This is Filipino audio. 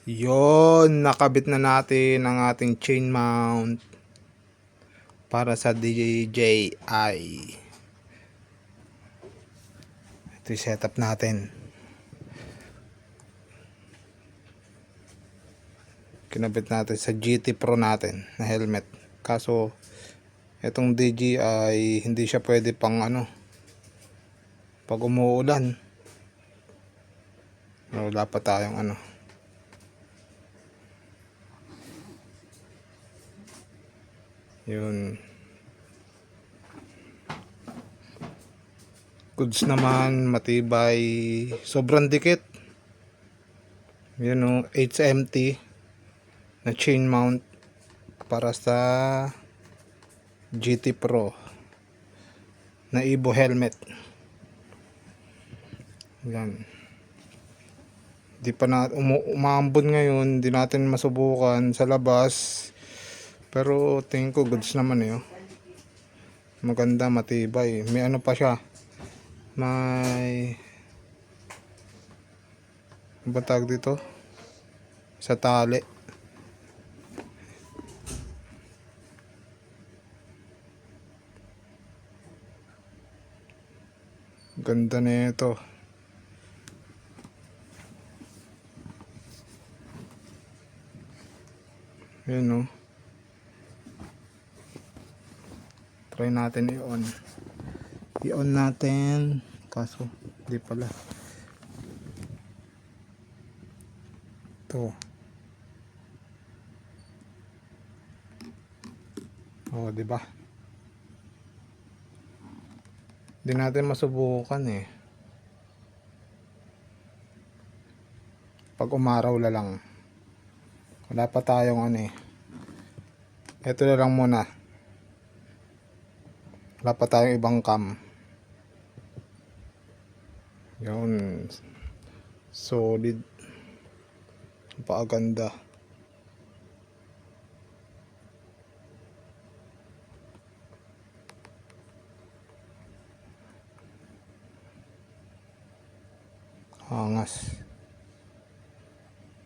Yon, nakabit na natin ang ating chain mount para sa DJI. Ito yung setup natin. Kinabit natin sa GT Pro natin na helmet. Kaso itong DJI hindi siya pwede pang pag umuulan. Wala pa tayong yun. Goods naman, matibay, sobrang dikit. Yun o, HMT na chain mount para sa GT Pro na Evo helmet. Yan. Di pa na umaambon ngayon, di natin masubukan sa labas. Pero tingin ko goods naman maganda, matibay. May pa siya. May ano tawag dito? Sa tali. Ganda na ito. Ayan try natin i-on natin, kaso di pala ito. Di ba? Di natin masubukan pag umaraw lang. Wala pa tayong ito na lang muna. Wala pa tayong ibang cam. Yun, solid, napakaganda. Angas.